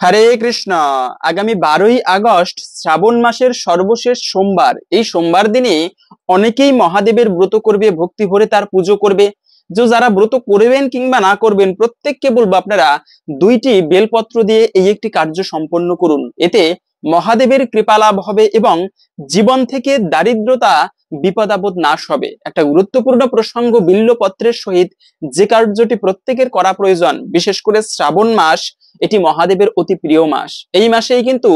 হরে কৃষ্ণ। আগামী 12ই আগস্ট শ্রাবণ মাসের সর্বশেষ সোমবার। এই সোমবার দিনে অনেকেই মহাদেবের ব্রত করবে, ভক্তি ভরে তার পুজো করবে। যারা ব্রত করবেন কিংবা না করবেন, প্রত্যেককে বলবো আপনারা 2টি বেলপত্র দিয়ে এই একটি কার্য সম্পন্ন করুন। এতে মহাদেবের কৃপা লাভ হবে এবং জীবন থেকে দারিদ্রতা বিপদাপদ নাশ হবে। একটা গুরুত্বপূর্ণ প্রসঙ্গ, বিল্বপত্রের সহিত যে কার্যটি প্রত্যেকের করা প্রয়োজন, বিশেষ করে শ্রাবণ মাস এটি মহাদেবের অতি প্রিয় মাস। এই মাসেই কিন্তু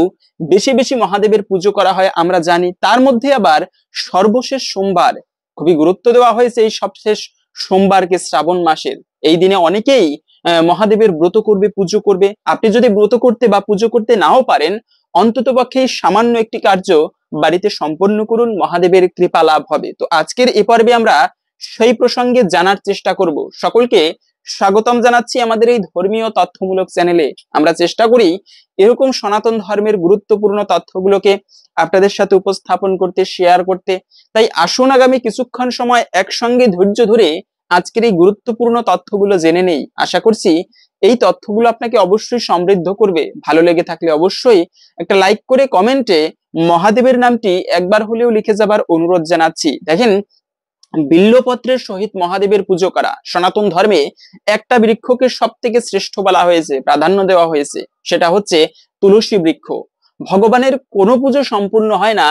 বেশি বেশি মহাদেবের পুজো করা হয় আমরা জানি। তার মধ্যে আবার সর্বশেষ সোমবার খুবই গুরুত্ব দেওয়া হয়েছে। এই সবশেষ সোমবারকে শ্রাবণ মাসের এই দিনে অনেকেই মহাদেবের ব্রত করবে, পুজো করবে। আপনি যদি ব্রত করতে বা পুজো করতে নাও পারেন, অন্ততপক্ষে সামান্য একটি কার্য বাড়িতে সম্পন্ন করুন, মহাদেবের কৃপা লাভ হবে। তো আজকের এই পর্বে আমরা সেই প্রসঙ্গে জানার চেষ্টা করব। সকলকে স্বাগতম জানাচ্ছি আমাদের এই ধর্মীয় তথ্যমূলক চ্যানেলে। আমরা চেষ্টা করি এরকম সনাতন ধর্মের গুরুত্বপূর্ণ তথ্যগুলোকে আপনাদের সাথে উপস্থাপন করতে, শেয়ার করতে। তাই আসুন আগামী কিছুক্ষণ সময় একসঙ্গে ধৈর্য ধরে আজকের এই গুরুত্বপূর্ণ তথ্যগুলো জেনে নেই। আশা করছি এই তথ্যগুলো আপনাকে অবশ্যই সমৃদ্ধ করবে। ভালো লেগে থাকলে অবশ্যই একটা লাইক করে কমেন্টে মহাদেবের নামটি একবার হলেও লিখে যাবার অনুরোধ জানাচ্ছি। দেখেন, বিল্বপত্রের সহিত মহাদেবের পুজো করা সনাতন ধর্মে একটা বৃক্ষকে সব থেকে শ্রেষ্ঠ বলা হয়েছে, প্রাধান্য দেওয়া হয়েছে, সেটা হচ্ছে তুলসী বৃক্ষ। ভগবানের কোনো পুজো সম্পূর্ণ হয় না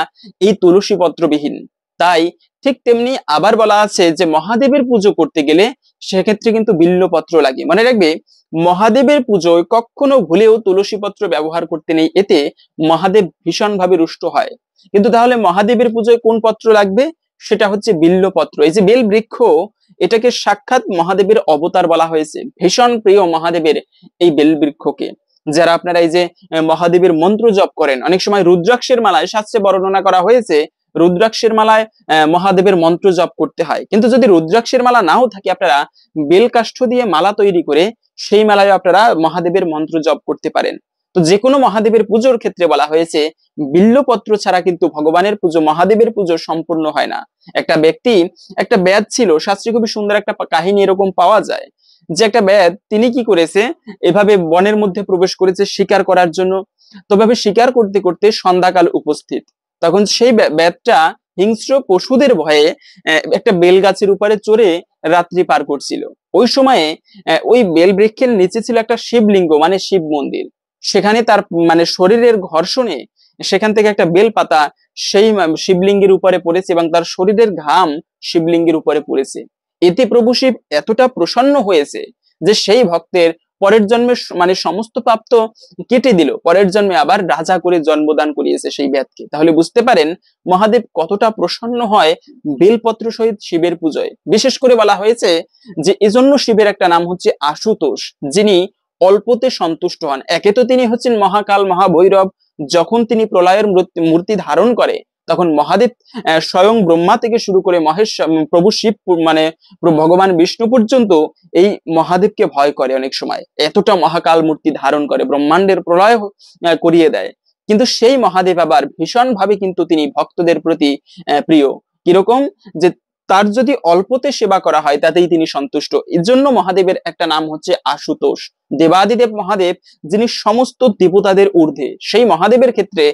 এই তুলসী পত্রবিহীন। তাই ঠিক তেমনি আবার বলা আছে যে মহাদেবের পুজো করতে গেলে সেক্ষেত্রে কিন্তু বিল্বপত্র লাগে। মনে রাখবে, মহাদেবের পুজোয় কখনো ভুলেও তুলসী পত্র ব্যবহার করতে নেই, এতে মহাদেব ভীষণভাবে রুষ্ট হয়। কিন্তু তাহলে মহাদেবের পুজোয় কোন পত্র লাগবে? সেটা হচ্ছে বিল্বপত্র। এই যে বেল বৃক্ষ, এটাকে সাক্ষাৎ মহাদেবের অবতার বলা হয়েছে। ভীষণ প্রিয় মহাদেবের এই বেল বৃক্ষকে। যারা আপনারা এই যে মহাদেবের মন্ত্র জপ করেন, অনেক সময় রুদ্রাক্ষের মালায় শাস্ত্রে বর্ণনা করা হয়েছে রুদ্রাক্ষের মালায় মহাদেবের মন্ত্র জপ করতে হয়। কিন্তু যদি রুদ্রাক্ষের মালা নাও থাকে, আপনারা বেল কাষ্ঠ দিয়ে মালা তৈরি করে সেই মালায় আপনারা মহাদেবের মন্ত্র জপ করতে পারেন। তো যে কোনো মহাদেবের পুজোর ক্ষেত্রে বলা হয়েছে বিল্বপত্র ছাড়া কিন্তু ভগবানের পুজো, মহাদেবের পুজো সম্পূর্ণ হয় না। একটা ব্যক্তি, একটা ব্যাধ ছিল, শাস্ত্রে খুবই সুন্দর একটা কাহিনী এরকম পাওয়া যায় যে একটা ব্যাধ, তিনি কি করেছে, এভাবে বনের মধ্যে প্রবেশ করেছে শিকার করার জন্য। তো ভাবে শিকার করতে করতে সন্ধ্যাকাল উপস্থিত। তখন সেই ব্যাধটা হিংস্র পশুদের ভয়ে একটা বেল গাছের উপরে চড়ে রাত্রি পার করছিল। ওই সময়ে ওই বেল বৃক্ষের নিচে ছিল একটা শিবলিঙ্গ, মানে শিব মন্দির। সেখানে তার মানে শরীরের ঘর্ষণে সেখান থেকে একটা বেল পাতা সেই শিবলিঙ্গের উপরে পড়েছে এবং তার শরীরের ঘাম শিবলিঙ্গের উপরে পড়েছে। এতে প্রভু শিব এতটা প্রসন্ন হয়েছে যে সেই ভক্তের পরের জন্মে মানে সমস্ত পাপ তো কেটে দিল, পরের জন্মে আবার রাজা করে জন্মদান করিয়েছে সেই ব্যাধকে। তাহলে বুঝতে পারেন মহাদেব কতটা প্রসন্ন হয় বেলপত্র সহিত শিবের পুজোয়। বিশেষ করে বলা হয়েছে যে এজন্য শিবের একটা নাম হচ্ছে আশুতোষ, যিনি অল্পতে সন্তুষ্ট হন। একে তো তিনি হচ্ছেন মহাকাল, মহাভৈরব। যখন তিনি প্রলয়ের মূর্তি ধারণ করে, তখন মহাদেব স্বয়ং ব্রহ্মা থেকে শুরু করে মহেশ, প্রভু শিব, মানে ভগবান বিষ্ণু পর্যন্ত এই মহাদেবকে ভয় করে। অনেক সময় এতটা মহাকাল মূর্তি ধারণ করে, ব্রহ্মাণ্ডের প্রলয় করিয়ে দেয়। কিন্তু সেই মহাদেব আবার ভীষণ ভাবে কিন্তু তিনি ভক্তদের প্রতি প্রিয়। কিরকম? যে তার যদি অল্পতে সেবা করা হয় তাতেই তিনি সন্তুষ্ট। এর জন্য মহাদেবের একটা নাম হচ্ছে আশুতোষ। দেবাদিদেব মহাদেব, যিনি সমস্ত দেবতাদের ঊর্ধ্বে, সেই মহাদেবের ক্ষেত্রে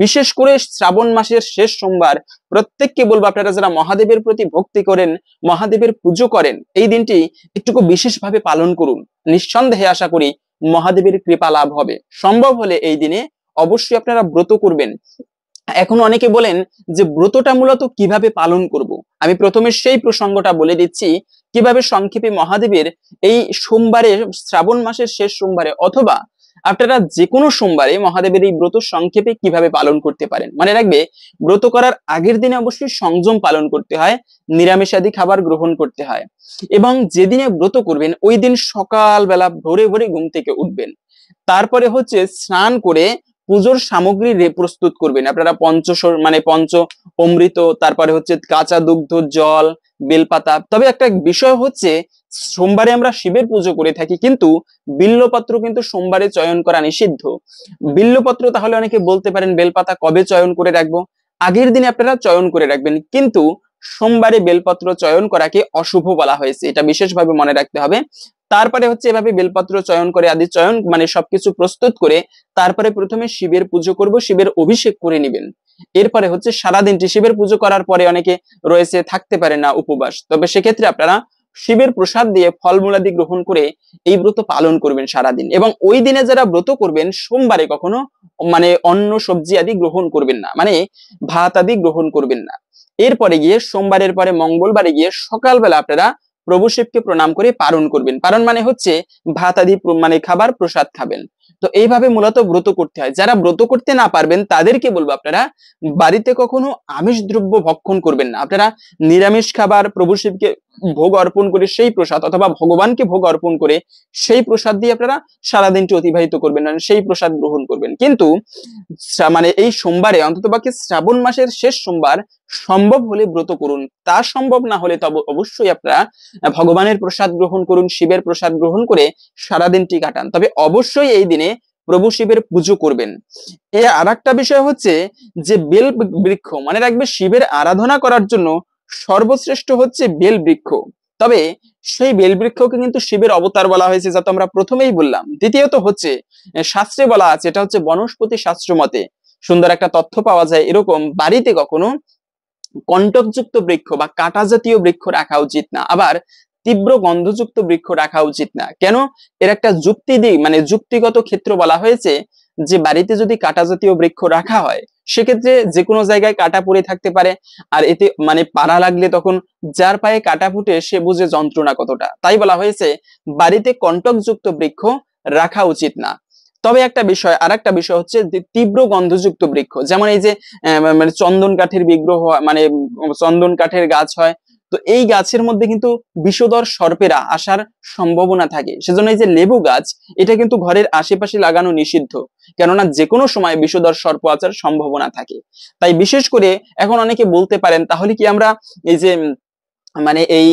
বিশেষ করে শ্রাবণ মাসের শেষ সোমবার প্রত্যেককে বলবো, আপনারা যারা মহাদেবের প্রতি ভক্তি করেন, মহাদেবের পুজো করেন, এই দিনটি একটুকু বিশেষভাবে পালন করুন। নিঃসন্দেহে আশা করি মহাদেবের কৃপা লাভ হবে। সম্ভব হলে এই দিনে অবশ্যই আপনারা ব্রত করবেন। এখন অনেকে বলেন যে ব্রতটা মূলত কিভাবে পালন করব। আমি প্রথমে সেই প্রসঙ্গটা বলে দিচ্ছি, কিভাবে সংক্ষেপে মহাদেবের এই সোমবারে, শ্রাবণ মাসের শেষ সোমবারে অথবা আপনারা যে কোনো সোমবারে মহাদেবের এই ব্রত সংক্ষেপে কিভাবে পালন করতে পারেন। মনে রাখবে, ব্রত করার আগের দিনে অবশ্যই সংযম পালন করতে হয়, নিরামিষাদি খাবার গ্রহণ করতে হয় এবং যেদিনে ব্রত করবেন ওই দিন সকালবেলা ভোরে ভোরে ঘুম থেকে উঠবেন। তারপরে হচ্ছে স্নান করে পুজোর সামগ্রী প্রস্তুত করবেন। আপনারা পঞ্চ অমৃত, তারপরে হচ্ছে কাঁচা দুগ্ধ, জল, বেলপাতা। তবে একটা বিষয় হচ্ছে, সোমবারে আমরা শিবের পুজো করে থাকি, কিন্তু বিল্বপত্র কিন্তু সোমবারে চয়ন করা নিষিদ্ধ। বিল্বপত্র তাহলে অনেকে বলতে পারেন বেলপাতা কবে চয়ন করে রাখবো? আগের দিনে আপনারা চয়ন করে রাখবেন, কিন্তু সোমবারে বেলপত্র চয়ন করাকে অশুভ বলা হয়েছে, এটা বিশেষভাবে মনে রাখতে হবে। তারপরে হচ্ছে এভাবে বেলপত্র চয়ন করে আদি চয়ন মানে সবকিছু প্রস্তুত করে তারপরে প্রথমে শিবের পুজো করব, শিবের অভিষেক করে নেবেন। এরপরে হচ্ছে সারাদিনটি শিবের পুজো করার পরে অনেকে রয়েছে থাকতে পারে না উপবাস, তবে সেক্ষেত্রে আপনারা শিবের প্রসাদ দিয়ে ফলমূলাদি গ্রহণ করে এই ব্রত পালন করবেন সারাদিন। এবং ওই দিনে যারা ব্রত করবেন সোমবারে কখনো মানে অন্ন সবজি আদি গ্রহণ করবেন না, মানে ভাত আদি গ্রহণ করবেন না। এরপরে গিয়ে সোমবারের পরে মঙ্গলবারে গিয়ে সকালবেলা আপনারা প্রভু শিবকে প্রণাম করে পারণ করবেন। পারণ মানে হচ্ছে ভাত আদি মানে খাবার প্রসাদ খাবেন। তো এইভাবে মূলত ব্রত করতে হয়। যারা ব্রত করতে না পারবেন তাদেরকে বলবো আপনারা বাড়িতে কখনো আমিষ দ্রব্য ভক্ষণ করবেন না। আপনারা নিরামিষ খাবার প্রভু শিবকে ভোগ অর্পণ করে সেই প্রসাদ অথবা ভগবানকে ভোগ অর্পণ করে সেই প্রসাদ দিয়ে আপনারা সারাদিনটি অতিবাহিত করবেন, মানে সেই প্রসাদ গ্রহণ করবেন। কিন্তু মানে এই সোমবারে অন্ততপক্ষে শ্রাবণ মাসের শেষ সোমবার সম্ভব হলে ব্রত করুন, তা সম্ভব না হলে তবে অবশ্যই আপনারা ভগবানের প্রসাদ গ্রহণ করুন, শিবের প্রসাদ গ্রহণ করে সারাদিনটি কাটান। তবে অবশ্যই এই দিনে প্রভু শিবের পুজো করবেন। এ আর একটা বিষয় হচ্ছে যে বেল বৃক্ষ, মানে রাখবে শিবের আরাধনা করার জন্য সর্বশ্রেষ্ঠ হচ্ছে বেল বৃক্ষ। তবে সেই বেল বৃক্ষকে কিন্তু শিবের অবতার বলা হয়েছে, যা তো আমরা প্রথমেই বললাম। দ্বিতীয়ত হচ্ছে শাস্ত্রে বলা আছে, এটা হচ্ছে বনস্পতি শাস্ত্র মতে সুন্দর একটা তথ্য পাওয়া যায়, এরকম বাড়িতে কখনো কণ্টকযুক্ত বৃক্ষ বা কাঁটা জাতীয় বৃক্ষ রাখা উচিত না, আবার তীব্র গন্ধযুক্ত বৃক্ষ রাখা উচিত না। কেন? এর একটা যুক্তি দিক মানে যুক্তিগত ক্ষেত্র বলা হয়েছে যে বাড়িতে যদি কাঁটা জাতীয় বৃক্ষ রাখা হয় সেক্ষেত্রে যে কোনো জায়গায় কাঁটা পড়ে থাকতে পারে, আর এতে মানে পাড়া লাগলে তখন যার পায়ে কাঁটা ফুটে সে বুঝে যন্ত্রণা কতটা। তাই বলা হয়েছে বাড়িতে কণ্টকযুক্ত বৃক্ষ রাখা উচিত না। তবে একটা বিষয়, আর একটা বিষয় হচ্ছে তীব্র গন্ধযুক্ত বৃক্ষ, যেমন এই যে মানে চন্দন কাঠের বিগ্রহ মানে চন্দন কাঠের গাছ হয়, তো এই গাছের মধ্যে কিন্তু বিষধর সর্পেরা আসার সম্ভাবনা থাকে। সেজন্য এই যে লেবু গাছ, এটা কিন্তু ঘরের আশেপাশে লাগানো নিষিদ্ধ, কেননা যে কোনো সময় বিষধর সর্প আসার সম্ভাবনা থাকে। তাই বিশেষ করে এখন অনেকে বলতে পারেন তাহলে কি আমরা এই যে মানে এই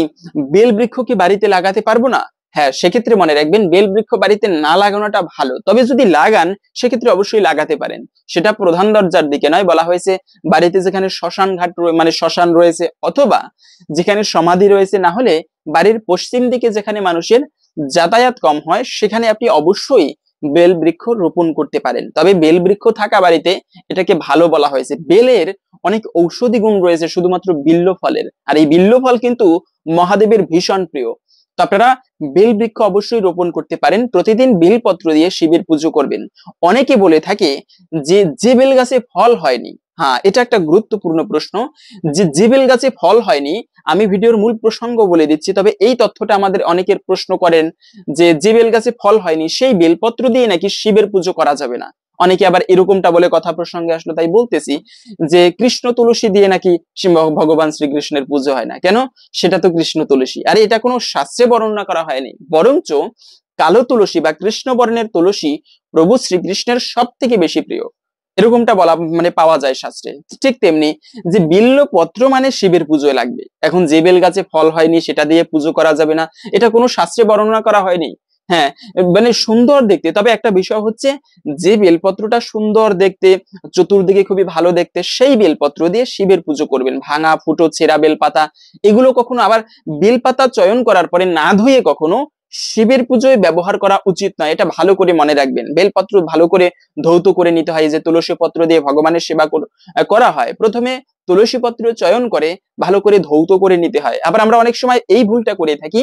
বেল বৃক্ষ কি বাড়িতে লাগাতে পারবো না? হ্যাঁ, সেক্ষেত্রে মনে রাখবেন বেল বৃক্ষ বাড়িতে না লাগানোটা ভালো, তবে যদি লাগান সেক্ষেত্রে অবশ্যই লাগাতে পারেন। সেটা প্রধান দরজার দিকে নয়, বলা হয়েছে বাড়িতে যেখানে শ্মশান ঘাট মানে শ্মশান রয়েছে অথবা যেখানে সমাধি রয়েছে, না হলে বাড়ির পশ্চিম দিকে যেখানে মানুষের যাতায়াত কম হয় সেখানে আপনি অবশ্যই বেল বৃক্ষ রোপণ করতে পারেন। তবে বেল বৃক্ষ থাকা বাড়িতে এটাকে ভালো বলা হয়েছে। বেলের অনেক ঔষধি গুণ রয়েছে শুধুমাত্র বিল্ল ফলের, আর এই বিল্ল ফল কিন্তু মহাদেবের ভীষণ প্রিয়। তো আপনারা বেল বৃক্ষ অবশ্যই রোপণ করতে পারেন। প্রতিদিন বেলপত্র দিয়ে শিবের পুজো করবেন। অনেকে বলে থাকে যে বেল গাছে ফল হয়নি, হ্যাঁ এটা একটা গুরুত্বপূর্ণ প্রশ্ন, যে বেল গাছে ফল হয়নি আমি ভিডিওর মূল প্রসঙ্গ বলে দিচ্ছি, তবে এই তথ্যটা আমাদের অনেকের প্রশ্ন করেন যে বেল গাছে ফল হয়নি সেই বেলপত্র দিয়ে নাকি শিবের পুজো করা যাবে না। অনেকে আবার এরকমটা বলে, কথা প্রসঙ্গে আসলো তাই বলতেছি, যে কৃষ্ণ তুলসী দিয়ে নাকি ভগবান শ্রীকৃষ্ণের পুজো হয় না। কেন? সেটা তো কৃষ্ণ তুলসী, আর এটা কোনো শাস্ত্রে বর্ণনা করা হয়নি। বরঞ্চ কালো তুলসী বা কৃষ্ণ বর্ণের তুলসী প্রভু শ্রীকৃষ্ণের সব থেকে বেশি প্রিয়, এরকমটা বলা মানে পাওয়া যায় শাস্ত্রে। ঠিক তেমনি যে বিল্ল পত্র মানে শিবের পুজোয় লাগবে। এখন যে বেল গাছে ফল হয়নি সেটা দিয়ে পুজো করা যাবে না, এটা কোনো শাস্ত্রে বর্ণনা করা হয়নি। হ্যাঁ, মানে সুন্দর দেখতে, তবে একটা বিষয় হচ্ছে যে বেলপত্রটা সুন্দর দেখতে, চতুর্দিকে খুবই ভালো দেখতে, সেই বেলপত্র দিয়ে শিবের পুজো করবেন। ভাঙা ফুটো ছেঁড়া বেলপাতা এগুলো কখনো, আবার বেলপাতা চয়ন করার পরে না ধুয়ে কখনো শিবের পুজোয় ব্যবহার করা উচিত নয়, এটা ভালো করে মনে রাখবেন। বেলপত্র ভালো করে ধৌত করে নিতে হয়। যে তুলসী পত্র দিয়ে ভগবানের সেবা করা হয়, প্রথমে তুলসী পত্র চয়ন করে ভালো করে ধৌত করে নিতে হয়। আবার আমরা অনেক সময় এই ভুলটা করে থাকি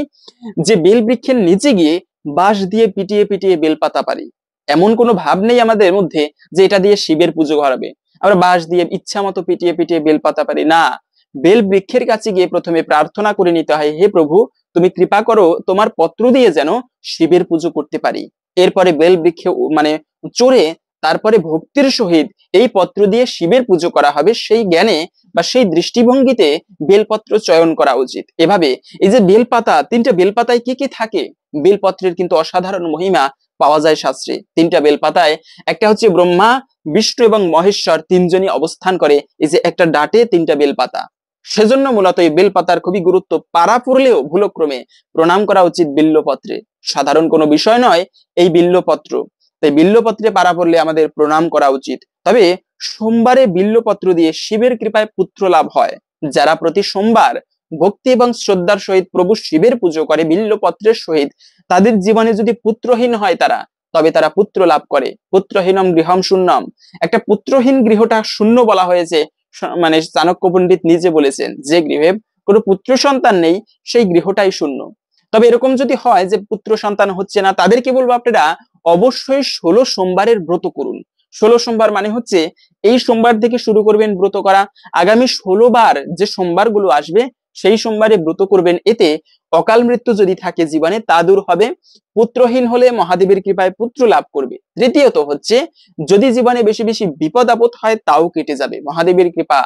যে বেল বৃক্ষের নিচে গিয়ে বাঁশ দিয়ে পিটিয়ে পিটিয়ে বেলপাতা পারি। এমন কোনো ভাব নেই আমাদের মধ্যে যে এটা দিয়ে শিবের পুজো করাবে, আমরা বাঁশ দিয়ে ইচ্ছা মতো পিটিয়ে পিটিয়ে বেলপাতা পারি না। বেল বৃক্ষের কাছে গিয়ে প্রথমে প্রার্থনা করে নিতে হয়, হে প্রভু তুমি কৃপা করো তোমার পত্র দিয়ে যেন শিবের পুজো করতে পারি। এরপরে বেল বৃক্ষে মানে চড়ে তারপরে ভক্তির সহিত এই পত্র দিয়ে শিবের পুজো করা হবে, সেই জ্ঞানে বা সেই দৃষ্টিভঙ্গিতে বেলপত্র চয়ন করা উচিত। এভাবে এই যে বেলপাতা, তিনটা বেলপাতায় কি কি থাকে? বেলপত্রের কিন্তু অসাধারণ মহিমা পাওয়া যায় শাস্ত্রে। তিনটা বেলপাতায় একটা হচ্ছে ব্রহ্মা বিষ্ণু এবং মহেশ্বর তিনজনই অবস্থান করে এই যে একটা ডাটে তিনটা বেলপাতা। সেজন্য মূলত এই বেলপাতার খুবই গুরুত্ব। পাড়া পড়লেও ভুলক্রমে প্রণাম করা উচিত বিল্লপত্রে, সাধারণ কোনো বিষয় নয় এই বিল্লপত্র। তাই বিল্লপত্রে পাড়া পড়লে আমাদের প্রণাম করা উচিত। তবে সোমবারে বিল্লপত্র দিয়ে শিবের কৃপায় পুত্র লাভ হয়। যারা প্রতি সোমবার ভক্তি এবং শ্রদ্ধার সহিত প্রভু শিবের পুজো করে বিল্লপত্রের সহিত, তাদের জীবনে যদি পুত্রহীন হয় তারা, তবে তারা পুত্র লাভ করে। পুত্রহীনম গৃহম শূন্যম, একটা পুত্রহীন গৃহটা শূন্য বলা হয়েছে। মানে চাণক্য পণ্ডিত নিজে বলেছেন যে গৃহে কোনো পুত্র সন্তান নেই সেই গৃহটাই শূন্য। তবে এরকম যদি হয় যে পুত্র সন্তান হচ্ছে না, তাদেরকে বলবো আপনারা অবশ্যই 16 সোমবারের ব্রত করুন। 16 সোমবার মানে হচ্ছে এই সোমবার থেকে শুরু করবেন ব্রত করা, আগামী 16 বার যে সোমবার গুলো আসবে সেই সোমবারে ব্রত করবেন। এতে অকাল মৃত্যু যদি থাকে জীবনে তা দূর হবে, পুত্রহীন হলে মহাদেবের কৃপায় পুত্র লাভ করবে। তৃতীয়ত হচ্ছে যদি জীবনে বেশি বেশি বিপদ আপদ হয় তাও কেটে যাবে মহাদেবের কৃপা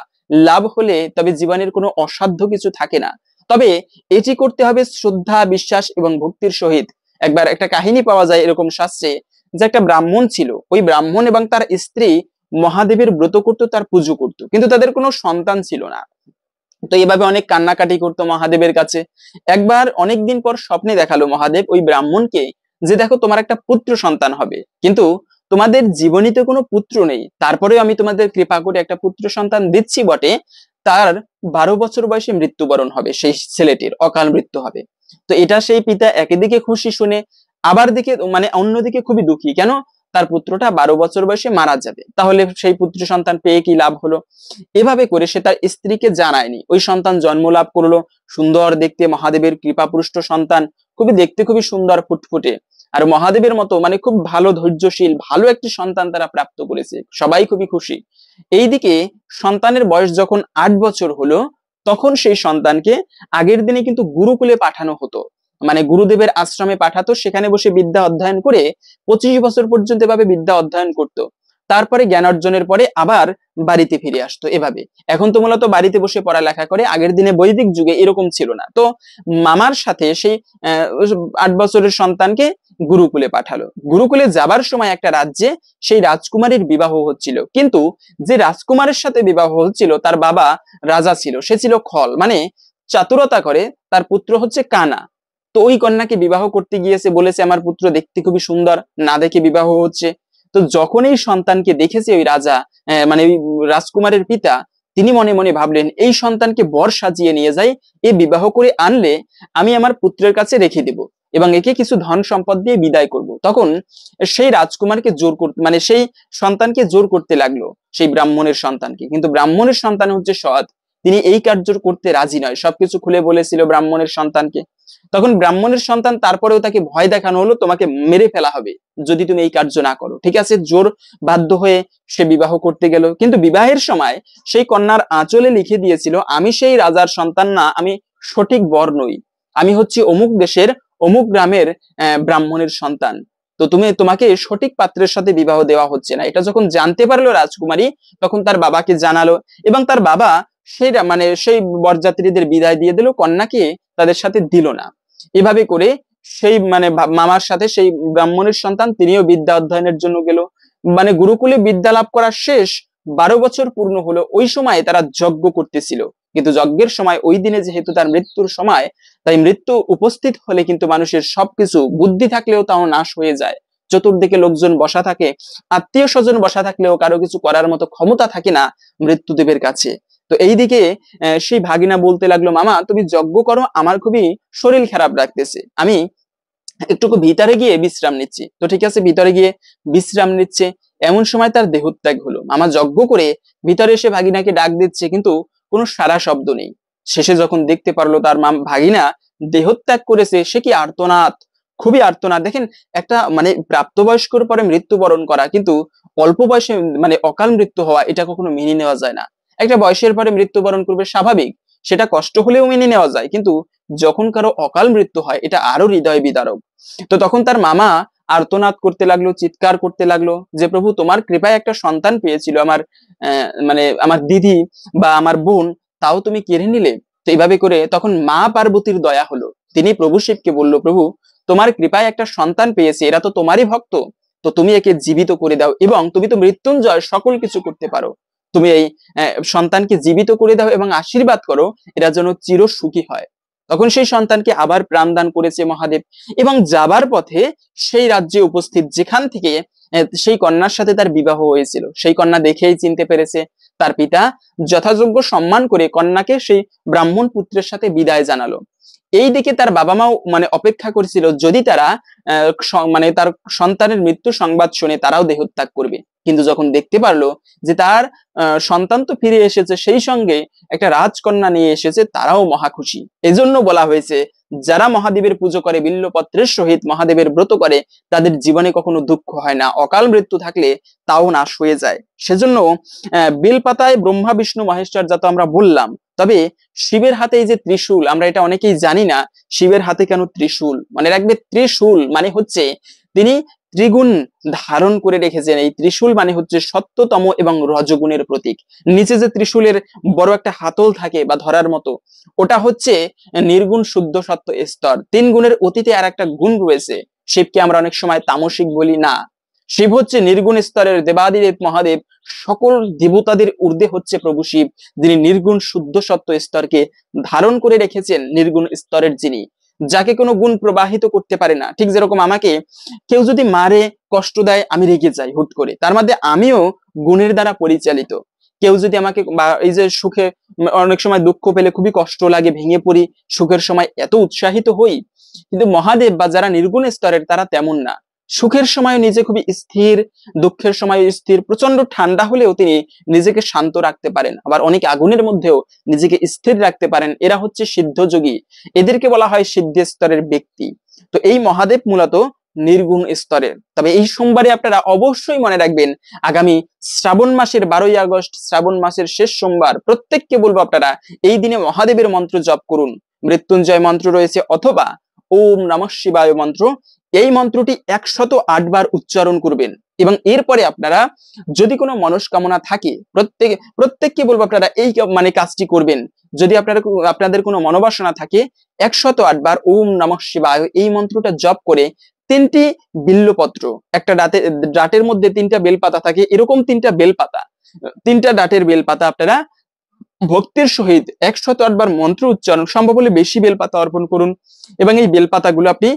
লাভ হলে, তবে জীবনের কোনো অসাধ্য কিছু থাকে না। তবে এটি করতে হবে শ্রদ্ধা, বিশ্বাস এবং ভক্তির সহিত। একবার একটা কাহিনী পাওয়া যায় এরকম শাস্ত্রে, যে একটা ব্রাহ্মণ ছিল, ওই ব্রাহ্মণ এবং তার স্ত্রী মহাদেবের ব্রত করতো, তার পুজো করতো, কিন্তু তাদের কোনো সন্তান ছিল না। তো এভাবে অনেক কান্নাকাটি করতো মহাদেবের কাছে। একবার অনেকদিন পর স্বপ্নে দেখালো মহাদেব ওই ব্রাহ্মণকে, যে দেখো তোমার একটা পুত্র সন্তান হবে, কিন্তু তোমাদের জীবনীতে কোনো পুত্র নেই, তারপরেও আমি তোমাদের কৃপা করে একটা পুত্র সন্তান দিচ্ছি বটে, তার 12 বছর বয়সে মৃত্যুবরণ হবে, সেই ছেলেটির অকাল মৃত্যু হবে। তো এটা সেই পিতা একদিকে খুশি শুনে, আবার দিকে মানে অন্যদিকে খুবই দুঃখী, কেন তার পুত্রটা 12 বছর বয়সে মারা যাবে, তাহলে সেই পুত্র সন্তান পেয়ে কি লাভ হলো। এভাবে করে সে তার স্ত্রীকে জানায়নি, ওই সন্তান জন্ম লাভ করলো, সুন্দর দেখতে মহাদেবের কৃপাপুষ্ট সন্তান, খুবই দেখতে খুবই সুন্দর ফুটফুটে, আর মহাদেবের মতো মানে খুব ভালো ধৈর্যশীল ভালো একটি সন্তান তারা প্রাপ্ত করেছে, সবাই খুবই খুশি। এইদিকে সন্তানের বয়স যখন 8 বছর হলো, তখন সেই সন্তানকে আগের দিনে কিন্তু গুরুকুলে পাঠানো হতো, মানে গুরুদেবের আশ্রমে পাঠাতো, সেখানে বসে বিদ্যা অধ্যয়ন করে 25 বছর পর্যন্ত এভাবে বিদ্যা অধ্যয়ন করতো। তারপরে জ্ঞান অর্জনের পরে আবার বাড়িতে ফিরে আসতো এভাবে। এখন তো মূলত বাড়িতে বসে পড়ালেখা করে, আগের দিনে বৈদিক যুগে এরকম ছিল না। তো মামার সাথে সেই 8 বছরের সন্তানকে গুরুকুলে পাঠালো। গুরুকুলে যাবার সময় একটা রাজ্যে সেই রাজকুমারীর বিবাহ হচ্ছিল, কিন্তু যে রাজকুমারের সাথে বিবাহ হচ্ছিল তার বাবা রাজা ছিল, সে ছিল খল, মানে চাতুরতা করে, তার পুত্র হচ্ছে কানা। তো ওই কন্যাকে বিবাহ করতে গিয়েছে, বলেছে আমার পুত্র দেখতে খুবই সুন্দর, না দেখে বিবাহ হচ্ছে। তো যখন এই সন্তানকে দেখেছে ওই রাজা, মানে ওই রাজকুমারের পিতা, তিনি মনে মনে ভাবলেন এই সন্তানকে বর সাজিয়ে নিয়ে যাই, এ বিবাহ করে আনলে আমি আমার পুত্রের কাছে রেখে দেব এবং একে কিছু ধন সম্পদ দিয়ে বিদায় করব। তখন সেই রাজকুমারকে জোর করতে, মানে সেই সন্তানকে জোর করতে লাগলো, সেই ব্রাহ্মণের সন্তানকে, কিন্তু ব্রাহ্মণের সন্তান হচ্ছে সৎ, তিনি এই কার্য করতে রাজি নয়, সবকিছু খুলে বলেছিল ব্রাহ্মণের সন্তানকে। তখন ব্রাহ্মণের সন্তান তারপরেও তাকে ভয় দেখানো হলো, তোমাকে মেরে ফেলা হবে যদি তুমি এই কার্য না করো। ঠিক আছে, জোর বাধ্য হয়ে সে বিবাহ করতে গেল, কিন্তু বিবাহের সময় সেই কন্যার আঁচলে লিখে দিয়েছিল, আমি সেই রাজার সন্তান না, আমি সঠিক বর নই, আমি হচ্ছি অমুক দেশের অমুক গ্রামের ব্রাহ্মণের সন্তান। তো তোমাকে সঠিক পাত্রের সাথে বিবাহ দেওয়া হচ্ছে না। এটা যখন জানতে পারলো রাজকুমারী, তখন তার বাবাকে জানালো, এবং তার বাবা সেই মানে সেই বরযাত্রীদের বিদায় দিয়ে দিল, কন্যাকে তাদের সাথে দিল না। এভাবে করে সেই মানে মামার সাথে সেই ব্রাহ্মণের সন্তান তিনিও বিদ্যা অধ্যয়নের জন্য গেল। মানে গুরুকুলে বিদ্যা লাভ করার শেষ 12 বছর পূর্ণ হলো, ওই সময় তারা যজ্ঞ করতেছিল, কিন্তু যজ্ঞের সময় ওই দিনে যেহেতু তার মৃত্যুর সময়, তাই মৃত্যু উপস্থিত হলে কিন্তু মানুষের সবকিছু বুদ্ধি থাকলেও তাও নাশ হয়ে যায়। চতুর্দিকে লোকজন বসা থাকে, আত্মীয় স্বজন বসা থাকলেও কারো কিছু করার মতো ক্ষমতা থাকে না মৃত্যুদেবের কাছে। তো এইদিকে সেই ভাগিনা বলতে লাগলো, মামা তুমি যজ্ঞ করো, আমার খুবই শরীর খারাপ লাগতেছে, আমি একটুকু ভিতরে গিয়ে বিশ্রাম নিচ্ছি। তো ঠিক আছে, ভিতরে গিয়ে বিশ্রাম নিচ্ছে, এমন সময় তার দেহত্যাগ হলো। মামা যজ্ঞ করে ভিতরে এসে ভাগিনাকে ডাক দিচ্ছে, কিন্তু কোনো সারা শব্দ নেই। শেষে যখন দেখতে পারলো তার ভাগিনা দেহত্যাগ করেছে, সে কি আর্তনাদ, খুবই আর্তনাদ। দেখেন, একটা মানে প্রাপ্তবয়স্কর পরে মৃত্যুবরণ করা, কিন্তু অল্প বয়সে মানে অকাল মৃত্যু হওয়া, এটা কখনো মেনে নেওয়া যায় না। একটা বয়সের পরে মৃত্যুবরণ করবে স্বাভাবিক, সেটা কষ্ট হলেও মেনে নেওয়া যায়, কিন্তু যখন কারো অকাল মৃত্যু হয় এটা আরো হৃদয় বিদারক। তো তখন তার মামা আর্তনাদ করতে লাগলো, চিৎকার করতে লাগলো, যে প্রভু তোমার কৃপায় একটা সন্তান পেয়েছিল আমার মানে আমার দিদি বা আমার বোন, তাও তুমি কেড়ে নিলে। তো এইভাবে করে তখন মা পার্বতীর দয়া হলো, তিনি প্রভু শিবকে বলল, প্রভু তোমার কৃপায় একটা সন্তান পেয়েছে, এরা তো তোমারই ভক্ত, তো তুমি একে জীবিত করে দাও, এবং তুমি তো মৃত্যুঞ্জয়, সকল কিছু করতে পারো, তুমি এই সন্তানকে জীবিত করে দাও এবং আশীর্বাদ করো এরা যেন চির সুখী হয়। তখন সেই সন্তানকে আবার প্রাণদান করেছে মহাদেব, এবং যাবার পথে সেই রাজ্যে উপস্থিত যেখান থেকে সেই কন্যার সাথে তার বিবাহ হয়েছিল। সেই কন্যা দেখেই চিনতে পেরেছে। তার পিতা যথাযোগ্য সম্মান করে কন্যাকে সেই ব্রাহ্মণ পুত্রের সাথে বিদায় জানালো। এই দিকে তার বাবা মাও মানে অপেক্ষা করেছিল, যদি তারা মানে তার সন্তানের মৃত্যু সংবাদ শুনে তারাও দেহত্যাগ করবে। কিন্তু যখন দেখতে পারলো যে তার সন্তান তো ফিরে এসেছে, সেই সঙ্গে একটা রাজকন্যা নিয়ে এসেছে, তারাও মহা খুশি। এজন্য বলা হয়েছে, যারা মহাদেবের পুজো করে, বিল্লপত্রের সহিত মহাদেবের ব্রত করে, তাদের জীবনে কখনো দুঃখ হয় না। অকাল মৃত্যু থাকলে তাও নাশ হয়ে যায়। সেজন্য বেলপাতায় ব্রহ্মা বিষ্ণু মহেশ্বর যত আমরা বললাম, তবে শিবের হাতে এই যে ত্রিশূল, আমরা এটা অনেকেই জানি না। শিবের হাতে কেন ত্রিশূল? মনে রাখবে, ত্রিশূল মানে হচ্ছে তিনি ত্রিগুণ ধারণ করে রেখেছেন। এই ত্রিশূল মানে হচ্ছে সত্যতম এবং রজগুণের প্রতীক। নিচে যে ত্রিশূলের বড় একটা হাতল থাকে বা ধরার মতো, ওটা হচ্ছে নির্গুণ শুদ্ধ সত্য স্তর। 3 গুণের অতীতে আর একটা গুণ রয়েছে। শিবকে আমরা অনেক সময় তামসিক বলি না, শিব হচ্ছে নির্গুণ স্তরের দেবাদিদেব মহাদেব। সকল দেবতাদের ঊর্ধ্বে হচ্ছে প্রভু শিব, যিনি নির্গুণ শুদ্ধ সত্য স্তরকে ধারণ করে রেখেছেন। নির্গুণ স্তরের যিনি, যাকে কোনো গুণ প্রবাহিত করতে পারে না। ঠিক যেরকম আমাকে কেউ যদি মারে, কষ্ট দেয়, আমি রেগে যাই হুট করে, তার মধ্যে আমিও গুণের দ্বারা পরিচালিত। কেউ যদি আমাকে, বা এই যে সুখে, অনেক সময় দুঃখ পেলে খুবই কষ্ট লাগে, ভেঙে পড়ি, সুখের সময় এত উৎসাহিত হই। কিন্তু মহাদেব বা যারা নির্গুণ স্তরের, তারা তেমন না। সুখের সময় নিজে খুবই স্থির, দুঃখের সময় স্থির, প্রচন্ড ঠান্ডা হলেও তিনি নিজেকে শান্ত রাখতে পারেন, আবার অনেক আগুনের মধ্যেও নিজেকে স্থির রাখতে পারেন। এরা হচ্ছে সিদ্ধযোগী, এদেরকে বলা হয় সিদ্ধ স্তরের ব্যক্তি। তো এই মহাদেব মূলত নির্গুণ স্তরের। তবে এই সোমবারে আপনারা অবশ্যই মনে রাখবেন, আগামী শ্রাবণ মাসের 12ই আগস্ট, শ্রাবণ মাসের শেষ সোমবার, প্রত্যেককে বলবো আপনারা এই দিনে মহাদেবের মন্ত্র জপ করুন। মৃত্যুঞ্জয় মন্ত্র রয়েছে, অথবা ওম নমঃ শিবায় মন্ত্র, এই মন্ত্রটি 108 বার উচ্চারণ করবেন। এবং এরপরে আপনারা যদি কোনো মনস্কামনা থাকে, প্রত্যেককে বলবো আপনারা এই মানে কাজটি করবেন। যদি আপনাদের কোনো মনোবাসনা থাকে, 108 বার ওম নমঃ শিবায় এই মন্ত্রটা জপ করে 3টি বিল্লপত্র, একটা ডাটের মধ্যে 3টা বেলপাতা থাকে, এরকম 3টা বেলপাতা, 3টা ডাটের বেলপাতা আপনারা ভক্তির সহিত 108 বার মন্ত্র উচ্চারণ, সম্ভব হলে বেশি বেলপাতা অর্পণ করুন। এবং এই বেলপাতাগুলো আপনি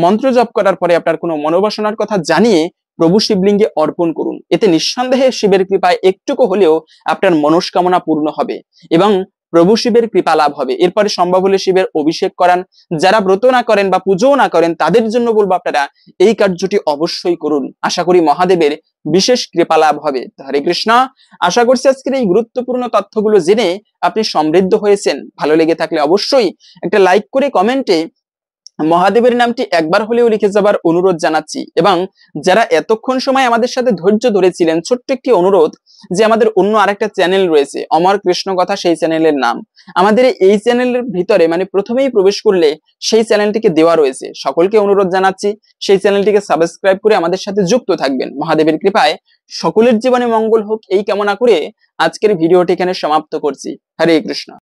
মন্ত্র জপ করার পরে আপনার কোনো মনোবাসনার কথা জানিয়ে প্রভু শিবলিঙ্গে অর্পণ করুন। এতে নিঃসন্দেহে শিবের কৃপায় একটুকু হলেও আপনার মনস্কামনা পূর্ণ হবে এবং প্রভু শিবের কৃপা লাভ হবে। এরপরে সম্ভব হলে শিবের অভিষেক করান। যারা ব্রত না করেন বা পুজো না করেন, তাদের জন্য বলবো আপনারা এই কার্যটি অবশ্যই করুন। আশা করি মহাদেবের বিশেষ কৃপা লাভ হবে। হরে কৃষ্ণ। আশা করছি আজকের এই গুরুত্বপূর্ণ তথ্যগুলো জেনে আপনি সমৃদ্ধ হয়েছেন। ভালো লেগে থাকলে অবশ্যই একটা লাইক করে কমেন্টে মহাদেবের নামটি একবার হলেও লিখে যাবার অনুরোধ জানাচ্ছি। এবং যারা এতক্ষণ সময় আমাদের সাথে ধৈর্য ধরেছিলেন, ছোট্ট একটি অনুরোধ, যে আমাদের অন্য আরেকটা চ্যানেল রয়েছে অমর কৃষ্ণ কথা, সেই চ্যানেলের নাম আমাদের এই চ্যানেলের ভিতরে মানে প্রথমেই প্রবেশ করলে সেই চ্যানেলটিকে দেওয়া রয়েছে। সকলকে অনুরোধ জানাচ্ছি সেই চ্যানেলটিকে সাবস্ক্রাইব করে আমাদের সাথে যুক্ত থাকবেন। মহাদেবের কৃপায় সকলের জীবনে মঙ্গল হোক, এই কামনা করে আজকের ভিডিওটি এখানে সমাপ্ত করছি। হরে কৃষ্ণ।